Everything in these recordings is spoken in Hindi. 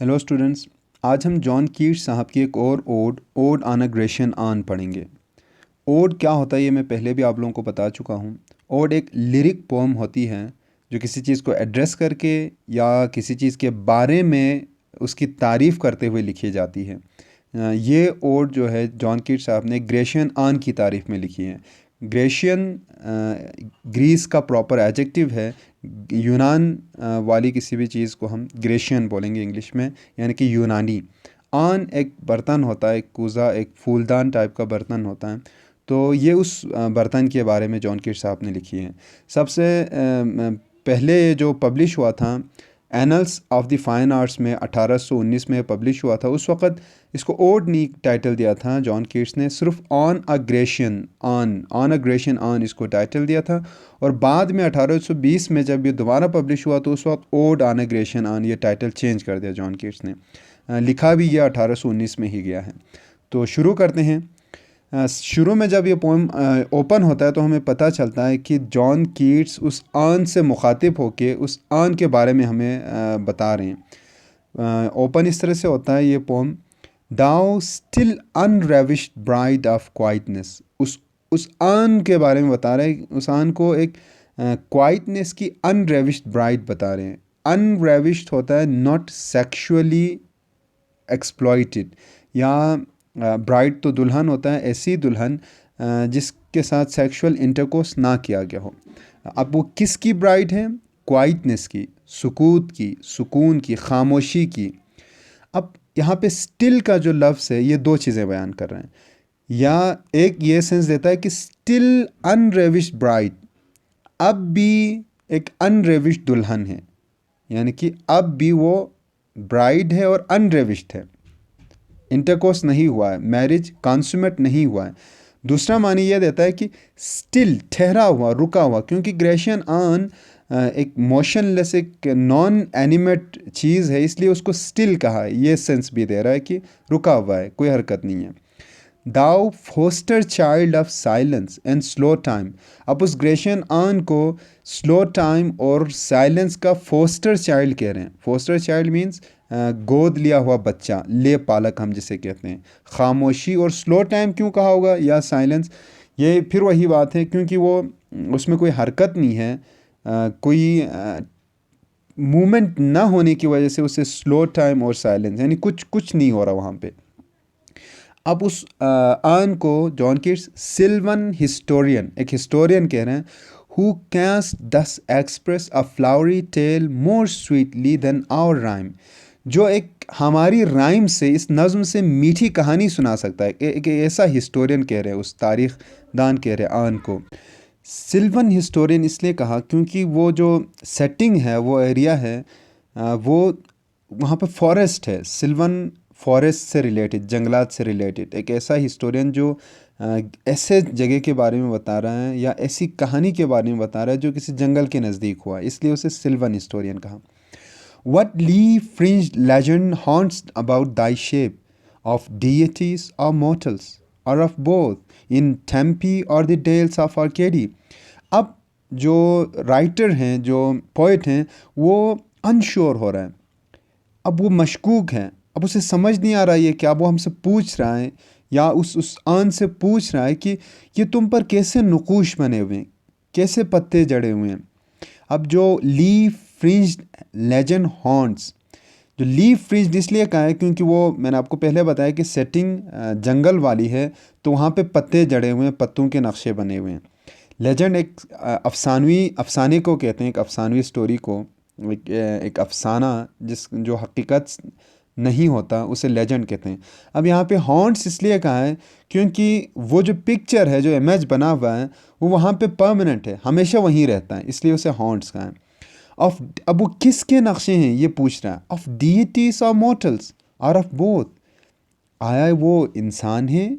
हेलो स्टूडेंट्स, आज हम जॉन कीट्स साहब की एक और odd on a Grecian on पढ़ेंगे। ओड क्या होता है ये मैं पहले भी आप लोगों को बता चुका हूँ। ओड एक लिरिक पोम होती है जो किसी चीज़ को एड्रेस करके या किसी चीज़ के बारे में उसकी तारीफ़ करते हुए लिखी जाती है। ये ओड जो है जॉन कीट्स साहब ने ग्रेशियन ऑन की तारीफ़ में लिखी है। ग्रेशियन ग्रीस का प्रॉपर एडजेक्टिव है। यूनान वाली किसी भी चीज़ को हम ग्रेशियन बोलेंगे इंग्लिश में, यानी कि यूनानी। आन एक बर्तन होता है, एक कूज़ा, एक फूलदान टाइप का बर्तन होता है। तो ये उस बर्तन के बारे में जॉन कीट्स साहब ने लिखी है। सबसे पहले जो पब्लिश हुआ था annuls of the fine arts में 1819 में पब्लिश हुआ था। उस वक़्त इसको ओड नहीं टाइटल दिया था जॉन कीट्स ने, सिर्फ ऑन अ ग्रेशियन ऑन इसको टाइटल दिया था। और बाद में 1820 में जब ये दोबारा पब्लिश हुआ तो उस वक्त odd on a Grecian on ये टाइटल चेंज कर दिया जॉन कीट्स ने। लिखा भी ये 1819 में ही गया है। तो शुरू करते हैं। शुरू में जब ये पोएम ओपन होता है तो हमें पता चलता है कि जॉन कीट्स उस आन से मुखातिब होके उस आन के बारे में हमें बता रहे हैं। ओपन इस तरह से होता है ये poem: thou still unravished bride of quietness. उस आन के बारे में बता रहे हैं। उस आन को एक क्वाइटनेस की अनरेविश्ड ब्राइड बता रहे हैं। अनरेविश्ड होता है नॉट सेक्सुअली एक्सप्लॉइटेड, या ब्राइड तो दुल्हन होता है, ऐसी दुल्हन जिसके साथ सेक्सुअल इंटरकोर्स ना किया गया हो। अब वो किसकी ब्राइड है? क्वाइटनेस की, सुकूत की, सुकून की, खामोशी की। अब यहाँ पे स्टिल का जो लफ्ज़ है ये दो चीज़ें बयान कर रहे हैं। या एक ये सेंस देता है कि स्टिल अनरेविश्ड ब्राइड, अब भी एक अनरेविश्ड दुल्हन है, यानी कि अब भी वो ब्राइड है और अनरेविश्ड है, इंटरकोर्स नहीं हुआ है, मैरिज कॉन्सुमेट नहीं हुआ है। दूसरा मानी यह देता है कि स्टिल ठहरा हुआ, रुका हुआ, क्योंकि ग्रेशियन ऑन एक मोशनलेस, एक नॉन एनिमेट चीज़ है, इसलिए उसको स्टिल कहा है। ये सेंस भी दे रहा है कि रुका हुआ है, कोई हरकत नहीं है। Thou foster child of silence and slow time. अब उस ग्रेशियन ऑन को स्लो टाइम और साइलेंस का फोस्टर चाइल्ड कह रहे हैं। फोस्टर चाइल्ड मीन्स गोद लिया हुआ बच्चा, ले पालक हम जिसे कहते हैं। खामोशी और स्लो टाइम क्यों कहा होगा, या साइलेंस? ये फिर वही बात है क्योंकि वो उसमें कोई हरकत नहीं है, कोई मूवमेंट ना होने की वजह से उसे स्लो टाइम और साइलेंस, यानी कुछ कुछ नहीं हो रहा वहाँ पे। अब उस आन को जॉन कीट्स सिल्वन हिस्टोरियन, एक हिस्टोरियन कह रहे हैं, who canst thus express a flowery tale more sweetly than our rhyme, जो एक हमारी राइम से, इस नज़्म से मीठी कहानी सुना सकता है। एक ऐसा हिस्टोरियन कह रहे हैं, उस तारीख़ दान कह रहे हैं आन को। सिल्वन हिस्टोरियन इसलिए कहा क्योंकि वो जो सेटिंग है, वो एरिया है, वो वहाँ पे फॉरेस्ट है। सिल्वन फॉरेस्ट से रिलेटेड, जंगलात से रिलेटेड एक ऐसा हिस्टोरियन जो ऐसे जगह के बारे में बता रहा है या ऐसी कहानी के बारे में बता रहा है जो किसी जंगल के नज़दीक हुआ, इसलिए उसे सिल्वन हिस्टोरियन कहा। What leaf-fringed legend haunts about thy shape, of deities or mortals, or of both, in Tempe or the dales of Arcady? अब जो राइटर हैं, जो पोइट हैं, वो अनश्योर हो रहा है। अब वो मशकूक है, अब उसे समझ नहीं आ रहा है कि अब वो हमसे पूछ रहा है या उस आन से पूछ रहा है कि ये तुम पर कैसे नुकूश बने हुए हैं, कैसे पत्ते जड़े हुए हैं। अब जो लीफ फ्रिंज्ड लेजेंड हॉन्ट्स, जो लीफ फ्रिंज्ड इसलिए कहा है क्योंकि वो मैंने आपको पहले बताया कि सेटिंग जंगल वाली है, तो वहाँ पे पत्ते जड़े हुए हैं, पत्तों के नक्शे बने हुए हैं। लेजेंड एक अफसाने को कहते हैं, एक अफसानवी स्टोरी को, एक अफसाना जो हकीकत नहीं होता उसे लेजेंड कहते हैं। अब यहाँ पे हॉन्ट्स इसलिए कहा है क्योंकि वो जो पिक्चर है, जो इमेज बना हुआ है, वो वहाँ पे परमानेंट है, हमेशा वहीं रहता है, इसलिए उसे हॉन्ट्स कहा है। ऑफ, अब वो किसके नक्शे हैं ये पूछ रहा है। ऑफ डीटीज और मॉर्टल्स और ऑफ बोथ, आया वो इंसान है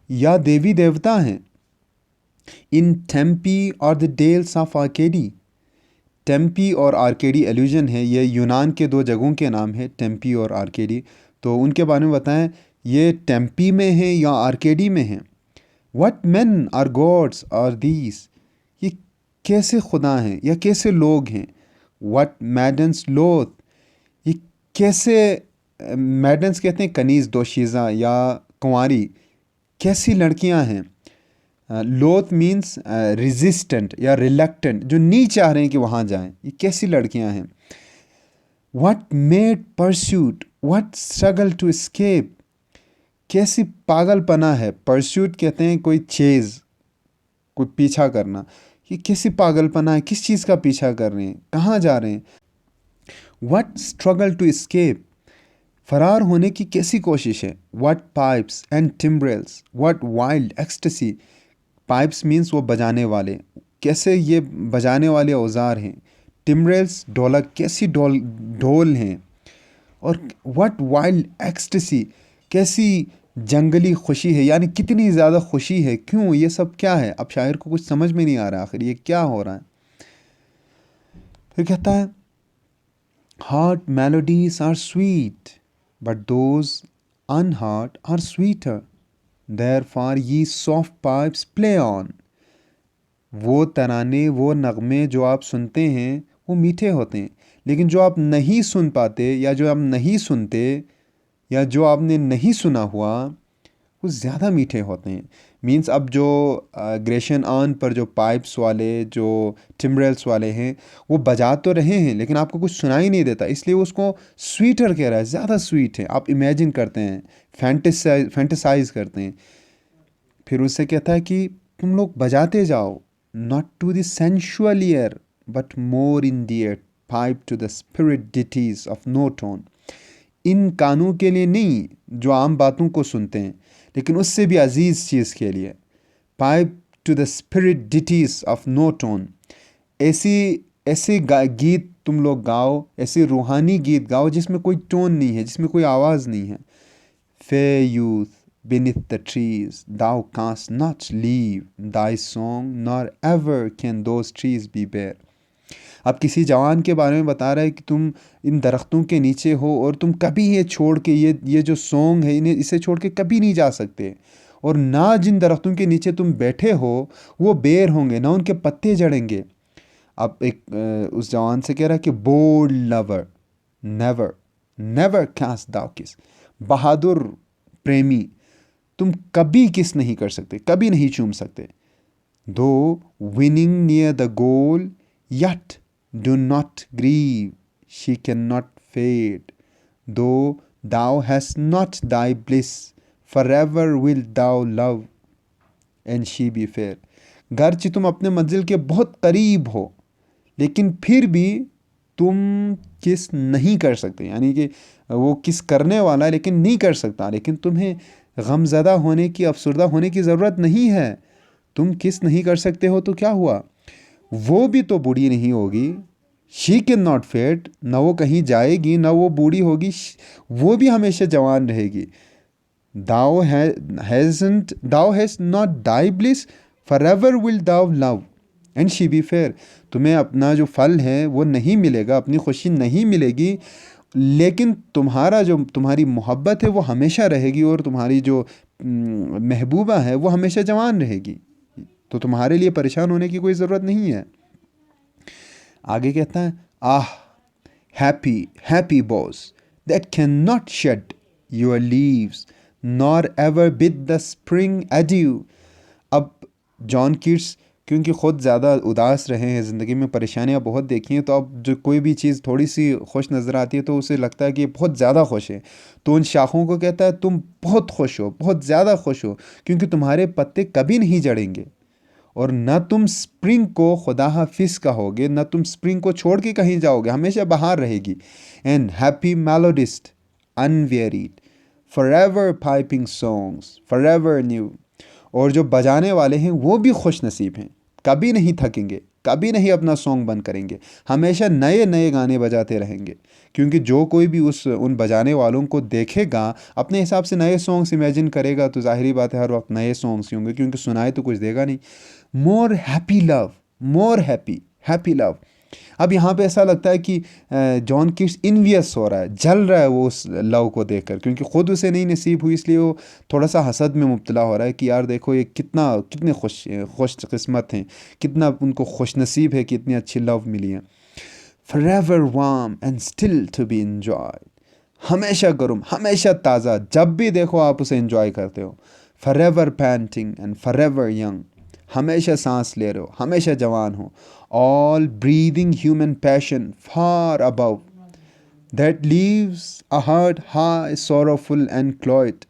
या देवी देवता हैं। इन टेम्पी और द डेल्स ऑफ आर्केडी, टेम्पी और आर्केडी एल्यूजन है, ये यूनान के दो जगहों के नाम है, टेम्पी और आर्केडी। तो उनके बारे में बताएं, ये टेम्पी में है या आर्केडी में है। What man or gods are these, ये कैसे खुदा हैं या कैसे लोग हैं। व्हाट मैडन्स लोथ, ये कैसे मैडन्स कहते हैं कनीज़ दोशीज़ा या कुंवारी, कैसी लड़कियां हैं। लोथ मीन्स रेजिस्टेंट या रिलक्टेंट, जो नहीं चाह रहे हैं कि वहाँ जाएं, ये कैसी लड़कियां हैं। What mad pursuit, what struggle to escape, कैसी पागलपना है। परस्यूट कहते हैं कोई चेज़, कोई पीछा करना। ये कैसी पागलपना है, किस चीज़ का पीछा कर रहे हैं, कहाँ जा रहे हैं। व्हाट स्ट्रगल टू एस्केप, फरार होने की कैसी कोशिश है। What pipes and timbrels, what wild ecstasy, pipes means वो बजाने वाले, कैसे ये बजाने वाले औजार हैं। टिम्ब्रेल्स ढोलक, कैसी ढोल हैं। और व्हाट वाइल्ड एक्सटेसी, कैसी जंगली खुशी है, यानी कितनी ज़्यादा खुशी है, क्यों, ये सब क्या है। अब शायर को कुछ समझ में नहीं आ रहा आखिर ये क्या हो रहा है। फिर कहता है heard melodies are sweet but those unheard are sweeter, therefore ye soft pipes play on. वो तराने, वो नगमे जो आप सुनते हैं वो मीठे होते हैं, लेकिन जो आप नहीं सुन पाते या जो आप नहीं सुनते या जो आपने नहीं सुना हुआ वो ज़्यादा मीठे होते हैं। मीन्स अब जो ग्रेशन ऑन पर जो पाइप्स वाले, जो टिम्ब्रेल्स वाले हैं, वो बजा तो रहे हैं लेकिन आपको कुछ सुनाई नहीं देता, इसलिए उसको स्वीटर कह रहा है, ज़्यादा स्वीट है। आप इमेजिन करते हैं, फैंटेसाइज करते हैं। फिर उससे कहता है कि तुम लोग बजाते जाओ, not to the sensual ear but more endeared pipe to the spirit ditties of no tone. इन कानों के लिए नहीं जो आम बातों को सुनते हैं, लेकिन उससे भी अजीज़ चीज़ के लिए। Pipe to the spirit ditties of no tone, ऐसी ऐसे गीत तुम लोग गाओ, ऐसे रूहानी गीत गाओ जिसमें कोई टोन नहीं है, जिसमें कोई आवाज़ नहीं है। Fair youth, beneath the trees, thou canst not leave thy song, nor ever can those trees be bare. अब किसी जवान के बारे में बता रहा है कि तुम इन दरख्तों के नीचे हो और तुम कभी ये छोड़ के, ये जो सॉन्ग है, इन्हें इसे छोड़ के कभी नहीं जा सकते। और ना जिन दरख्तों के नीचे तुम बैठे हो वो बेर होंगे, ना उनके पत्ते जड़ेंगे। अब एक उस जवान से कह रहा है कि bold lover never never canst thou kiss, बहादुर प्रेमी तुम कभी किस नहीं कर सकते, कभी नहीं चूम सकते। Though winning near the goal yet do not grieve, she can not fade. Though thou has not thy bliss, for ever will thou love and she be fair. गर्च तुम अपने मंजिल के बहुत करीब हो, लेकिन फिर भी तुम किस नहीं कर सकते, यानी कि वो किस करने वाला है लेकिन नहीं कर सकता। लेकिन तुम्हें गमज़दा होने की, अफसरदा होने की ज़रूरत नहीं है। तुम किस नहीं कर सकते हो तो क्या हुआ, वो भी तो बूढ़ी नहीं होगी। शी कैन नॉट फेड, ना वो कहीं जाएगी ना वो बूढ़ी होगी, वो भी हमेशा जवान रहेगी। Thou has not thy bliss, for ever will thou love and she be fair. तुम्हें अपना जो फल है वो नहीं मिलेगा, अपनी खुशी नहीं मिलेगी, लेकिन तुम्हारी मोहब्बत है वो हमेशा रहेगी, और तुम्हारी जो महबूबा है वो हमेशा जवान रहेगी। तो तुम्हारे लिए परेशान होने की कोई ज़रूरत नहीं है। आगे कहता है ah happy happy boughs that can not shed your leaves nor ever bid the spring adieu. अब जॉन कीट्स क्योंकि ख़ुद ज़्यादा उदास रहे हैं, ज़िंदगी में परेशानियाँ बहुत देखी हैं, तो अब जो कोई भी चीज़ थोड़ी सी खुश नज़र आती है तो उसे लगता है कि ये बहुत ज़्यादा खुश है। तो उन शाखों को कहता है तुम बहुत खुश हो, बहुत ज़्यादा खुश हो, क्योंकि तुम्हारे पत्ते कभी नहीं जड़ेंगे, और न तुम स्प्रिंग को खुदा हाफिज़ कहोगे, न तुम स्प्रिंग को छोड़ के कहीं जाओगे, हमेशा बाहर रहेगी। And happy melodist unwearied for ever piping songs for ever new. और जो बजाने वाले हैं वो भी खुश नसीब हैं, कभी नहीं थकेंगे, कभी नहीं अपना सॉन्ग बंद करेंगे, हमेशा नए नए गाने बजाते रहेंगे। क्योंकि जो कोई भी उन बजाने वालों को देखेगा अपने हिसाब से नए सॉन्ग्स इमेजिन करेगा, तो जाहिर बात है हर वक्त नए सॉन्ग्स ही होंगे, क्योंकि सुनाए तो कुछ देगा नहीं। More happy love, more happy happy love. अब यहाँ पे ऐसा लगता है कि जॉन कीट्स इन्वियस हो रहा है, जल रहा है वो उस लव को देखकर, क्योंकि ख़ुद उसे नहीं नसीब हुई, इसलिए वो थोड़ा सा हसद में मुब्तला हो रहा है कि यार देखो ये कितने खुश किस्मत हैं, कितना उनको खुश नसीब है कि इतनी अच्छी लव मिली है। Forever warm and still to be enjoyed, हमेशा गर्म, हमेशा ताज़ा, जब भी देखो आप उसे एंजॉय करते हो। Forever painting and forever young, हमेशा सांस ले रहे हो, हमेशा जवान हो। All breathing human passion far above that leaves a heart high, sorrowful and cloyed,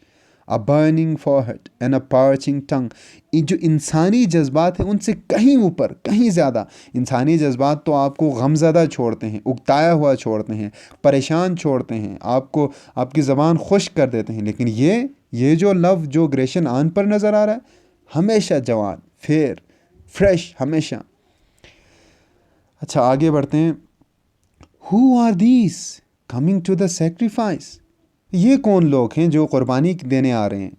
a burning forehead and a parching tongue। ये जो इंसानी जज्बात हैं उनसे कहीं ऊपर, कहीं ज़्यादा। इंसानी जज्बात तो आपको गमज़दा छोड़ते हैं, उकताया हुआ छोड़ते हैं, परेशान छोड़ते हैं, आपको आपकी ज़बान खुश कर देते हैं। लेकिन ये जो लव, जो ग्रेशन आन पर नज़र आ रहा है, हमेशा जवान, फेयर, फ्रेश, हमेशा। अच्छा, आगे बढ़ते हैं। Who are these coming to the sacrifice? ये कौन लोग हैं जो कुर्बानी देने आ रहे हैं?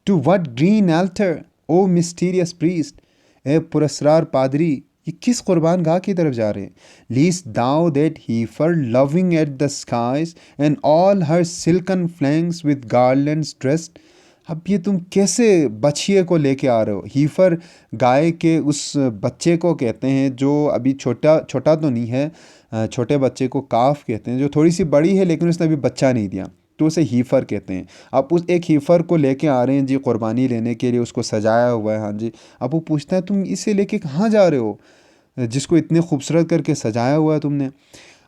To what green altar, O mysterious priest? ए पुरस्रार पादरी, ये किस कुर्बान गाह की तरफ जा रहे हैं? Least thou that heifer loving at the skies and all her silken flanks with garlands dressed। अब ये तुम कैसे बछिए को लेके आ रहे हो? हीफर गाय के उस बच्चे को कहते हैं जो अभी छोटा छोटा तो नहीं है, छोटे बच्चे को काफ कहते हैं, जो थोड़ी सी बड़ी है लेकिन उसने अभी बच्चा नहीं दिया, तो उसे हीफर कहते हैं। आप उस एक हीफर को लेके आ रहे हैं जी कुर्बानी लेने के लिए, उसको सजाया हुआ है, हाँ जी। अब वो पूछता है तुम इसे लेके कहाँ जा रहे हो, जिसको इतने खूबसूरत करके सजाया हुआ है तुमने?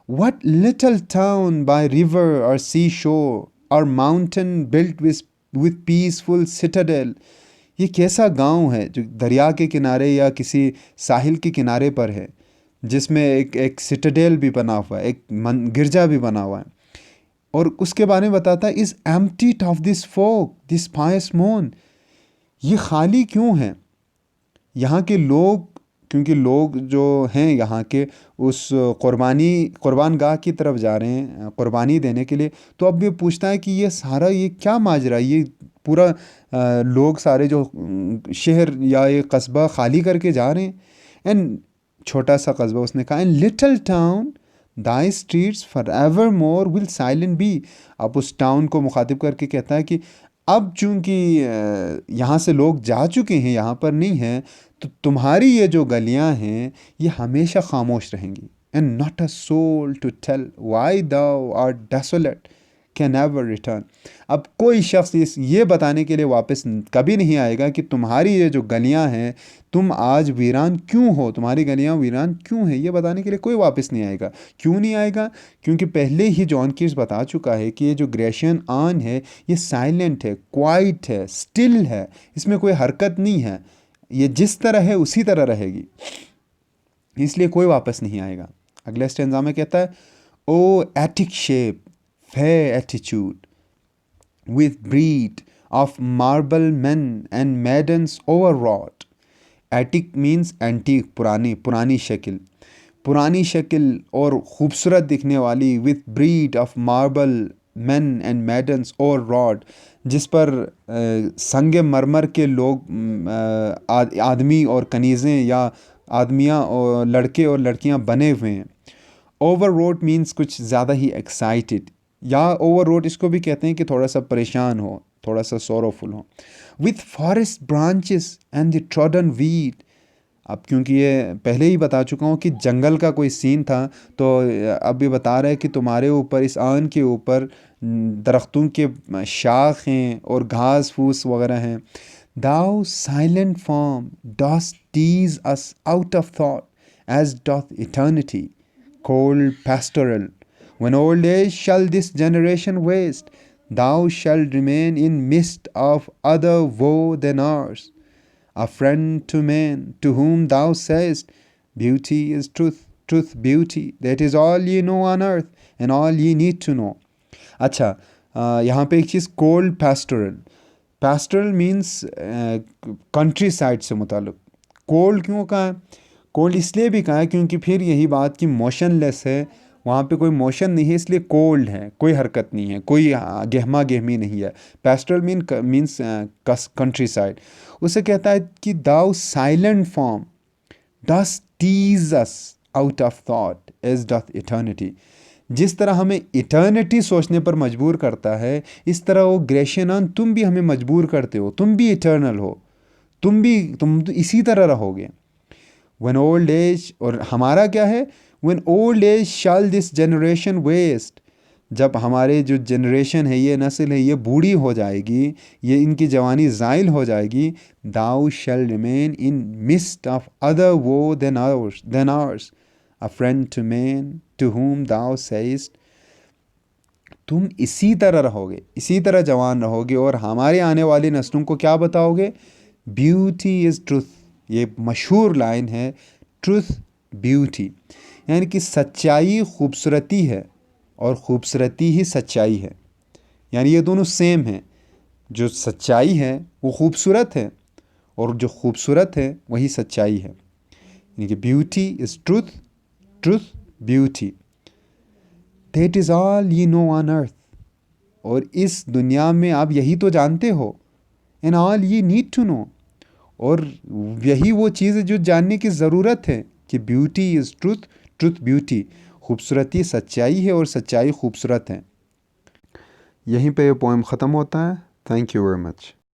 What little town by river or seashore or mountain built with peaceful citadel? ये कैसा गांव है जो दरिया के किनारे या किसी साहिल के किनारे पर है, जिसमें एक सिटाडेल भी बना हुआ है, एक गिरजा भी बना हुआ है। और उसके बारे में बताता है, is empty of this folk this pious मोन। ये खाली क्यों है यहाँ के लोग? क्योंकि लोग जो हैं यहाँ के उस कुर्बान गाह की तरफ जा रहे हैं कुर्बानी देने के लिए। तो अब ये पूछता है कि ये सारा ये क्या माजरा, ये पूरा लोग सारे जो शहर या ये कस्बा खाली करके जा रहे हैं। एंड छोटा सा कस्बा, उसने कहा, and little town thy streets for evermore will silent be. अब उस टाउन को मुखातिब करके कहता है कि अब चूंकि यहाँ से लोग जा चुके हैं, यहाँ पर नहीं है, तो तुम्हारी ये जो गलियाँ हैं ये हमेशा खामोश रहेंगी। And not a soul to tell why thou are desolate can ever return. अब कोई शख्स ये बताने के लिए वापस कभी नहीं आएगा कि तुम्हारी ये जो गलियां हैं, तुम आज वीरान क्यों हो, तुम्हारी गलियां वीरान क्यों हैं, ये बताने के लिए कोई वापस नहीं आएगा। क्यों नहीं आएगा? क्योंकि पहले ही जॉन कीट्स बता चुका है कि ये जो ग्रेशन आन है ये साइलेंट है, क्वाइट है, स्टिल है, इसमें कोई हरकत नहीं है, ये जिस तरह है उसी तरह रहेगी, इसलिए कोई वापस नहीं आएगा। अगले स्टेंजा में कहता है, O Attic shape fair attitude, with breed of marble men and maidens overwrought। Attic means antique, पुरानी शक्ल और खूबसूरत दिखने वाली, with breed of marble men and maidens overwrought, जिस पर संगे मरमर के लोग आदमी और कनीज़ें या आदमियाँ और लड़के और लड़कियाँ बने हुए हैं। ओवररोड मीन्स कुछ ज़्यादा ही एक्साइटेड, या ओवररोड इसको भी कहते हैं कि थोड़ा सा परेशान हो, थोड़ा सा सोरोफुल हो। With forest branches and the trodden weed. अब क्योंकि ये पहले ही बता चुका हूँ कि जंगल का कोई सीन था, तो अब ये बता रहा है कि तुम्हारे ऊपर, इस आन के ऊपर दरख्तों के शाख हैं और घास फूस वगैरह हैं। Thou silent form dost tease us out of thought as doth eternity cold pastoral। When old age shall this generation waste, thou shalt remain in midst of other woe than ours, a friend to men, to whom thou sayest, beauty is truth, truth beauty, that is all ye know on earth and all ye need to know। अच्छा, यहाँ पे एक चीज़, cold pastoral. Pastoral means countryside से मुताल्लिक। कोल्ड क्यों कहा है? कोल्ड इसलिए भी कहा है क्योंकि फिर यही बात कि मोशनलेस है, वहाँ पे कोई मोशन नहीं है, इसलिए कोल्ड है, कोई हरकत नहीं है, कोई गहमा गहमी नहीं है। Pastoral means countryside. उसे कहता है कि thou silent form dost tease us out of thought as doth eternity. जिस तरह हमें इटर्निटी सोचने पर मजबूर करता है, इस तरह वो ग्रेशियन तुम भी हमें मजबूर करते हो, तुम भी इटर्नल हो, तुम तो इसी तरह रहोगे। When old age, और हमारा क्या है? When old age shall this generation waste, जब हमारे जो जनरेशन है, ये नस्ल है, ये बूढ़ी हो जाएगी, ये इनकी जवानी ज़ाइल हो जाएगी, thou shall remain in midst of other woe than ours, a friend to man to whom thou sayest। तुम इसी तरह रहोगे, इसी तरह जवान रहोगे और हमारे आने वाली नस्लों को क्या बताओगे? Beauty is truth. ये मशहूर लाइन है, ट्रुथ ब्यूटी, यानी कि सच्चाई खूबसूरती है और खूबसूरती ही सच्चाई है। यानी ये दोनों सेम हैं। जो सच्चाई है वो खूबसूरत है और जो खूबसूरत है वही सच्चाई है। यानी कि beauty is truth, truth beauty. That is all you know on earth. और इस दुनिया में आप यही तो जानते हो। And all you need to know. और यही वो चीज़ है जो जानने की ज़रूरत है कि beauty is truth, truth beauty. खूबसूरती सच्चाई है और सच्चाई खूबसूरत है। यहीं पे ये पोएम ख़त्म होता है। Thank you very much.